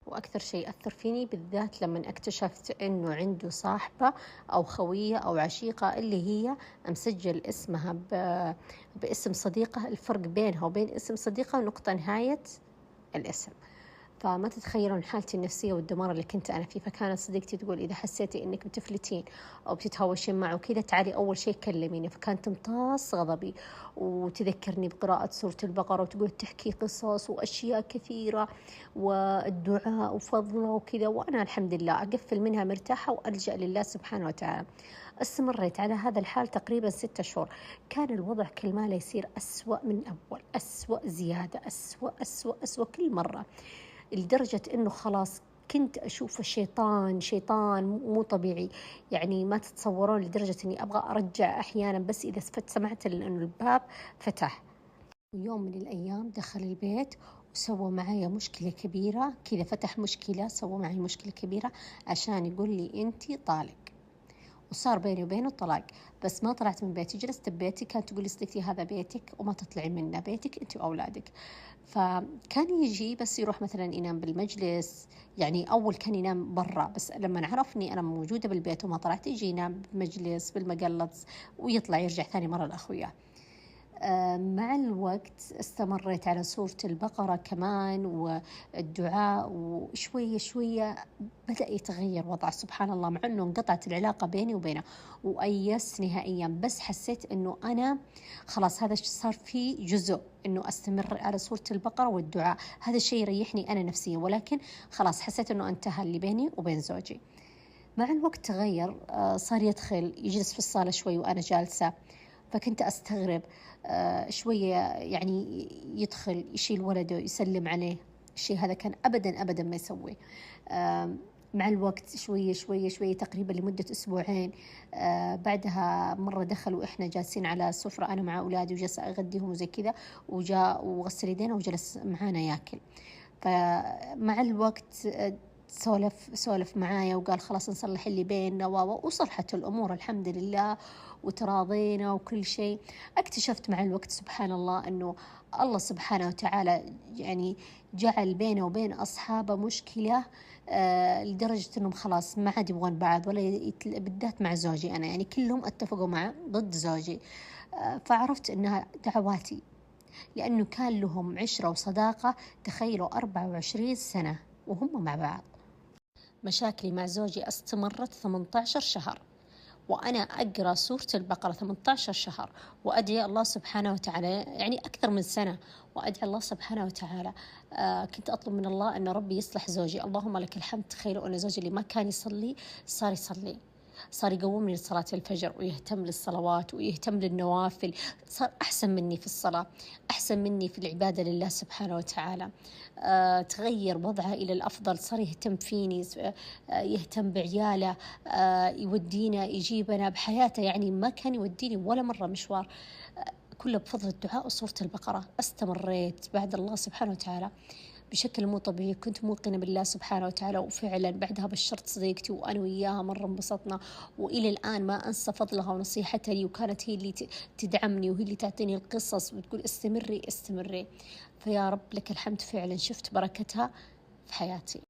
وأكثر شيء أثر فيني بالذات لما اكتشفت إنه عنده صاحبة أو خوية أو عشيقة اللي هي مسجل اسمها باسم صديقة، الفرق بينها وبين اسم صديقة نقطة نهاية الاسم. فما تتخيلون حالتي النفسية والدمار اللي كنت أنا فيه. فكانت صديقتي تقول إذا حسيتي إنك بتفلتين أو بتتهاوشين معه كذا تعالي أول شيء كلميني. فكانت تمتص غضبي وتذكرني بقراءة سورة البقرة، وتقول تحكي قصص وأشياء كثيرة والدعاء وفضله وكذا، وأنا الحمد لله أقفل منها مرتاحة وألجأ لله سبحانه وتعالى. استمريت على هذا الحال تقريبا 6 شهور. كان الوضع كل ما لا يصير أسوأ من أول، أسوأ زيادة، أسوأ أسوأ أسوأ كل مرة، لدرجة إنه خلاص كنت أشوف الشيطان شيطان مو طبيعي، يعني ما تتصورون، لدرجة إني أبغى أرجع أحيانا بس إذا سمعت إنه الباب فتح. يوم من الأيام دخل البيت وسوى معايا مشكلة كبيرة كذا، فتح مشكلة، سوى معي مشكلة كبيرة عشان يقول لي أنتي طالق، وصار بيني وبينه طلاق. بس ما طلعت من بيتي، جلست ببيتي. كانت تقول لي صديقتي هذا بيتك وما تطلعي منه، بيتك أنت وأولادك. فكان يجي بس يروح مثلا ينام بالمجلس، يعني أول كان ينام برا، بس لما عرفني أنا موجودة بالبيت وما طلعت يجي ينام بالمجلس بالمقلص ويطلع يرجع ثاني مرة لأخوياه. مع الوقت استمريت على سورة البقرة كمان والدعاء، وشوية شوية بدأ يتغير وضعه سبحان الله، مع أنه انقطعت العلاقة بيني وبينه وأيست نهائيا. بس حسيت أنه أنا خلاص هذا صار في جزء أنه أستمر على سورة البقرة والدعاء، هذا الشيء يريحني أنا نفسيا، ولكن خلاص حسيت أنه انتهى اللي بيني وبين زوجي. مع الوقت تغير، صار يدخل يجلس في الصالة شوي وأنا جالسة، فكنت أستغرب. شوية يعني يدخل يشيل ولده يسلم عليه، الشيء هذا كان أبدا أبدا ما يسوي. مع الوقت شوية شوية شوية تقريبا لمدة أسبوعين، بعدها مرة دخل وإحنا جالسين على سفرة أنا مع أولادي وجلس أغديهم وزي كذا، وجاء وغسل يدينا وجلس معانا ياكل. فمع الوقت سولف معايا وقال خلاص نصلح اللي بيننا وصلحت الأمور الحمد لله وتراضينا وكل شيء. اكتشفت مع الوقت سبحان الله أنه الله سبحانه وتعالى يعني جعل بينه وبين أصحابه مشكلة، لدرجة أنهم خلاص ما عاد يبغون بعض ولا بالذات مع زوجي أنا، يعني كلهم اتفقوا مع ضد زوجي. فعرفت أنها دعواتي، لأنه كان لهم عشرة وصداقة، تخيلوا 24 سنة وهم مع بعض. مشاكلي مع زوجي استمرت 18 شهر، وأنا أقرأ سورة البقرة 18 شهر وأدعي الله سبحانه وتعالى، يعني أكثر من سنة، وأدعي الله سبحانه وتعالى. كنت أطلب من الله أن ربي يصلح زوجي. اللهم لك الحمد. تخيلوا أن زوجي اللي ما كان يصلي صار يصلي، صار يقومني لصلاة الفجر ويهتم للصلوات ويهتم للنوافل، صار أحسن مني في الصلاة، أحسن مني في العبادة لله سبحانه وتعالى. تغير وضعه إلى الأفضل، صار يهتم فيني، يهتم بعياله، يودينا يجيبنا بحياته، يعني ما كان يوديني ولا مرة مشوار، كله بفضل الدعاء وسورة البقرة. استمريت بعد الله سبحانه وتعالى بشكل مو طبيعي، كنت موقنة بالله سبحانه وتعالى، وفعلا بعدها بشرت صديقتي وأنا وياها مرة انبسطنا، وإلى الآن ما أنسى فضلها ونصيحتها لي، وكانت هي اللي تدعمني وهي اللي تعطيني القصص وتقول استمري استمري. فيا رب لك الحمد، فعلا شفت بركتها في حياتي.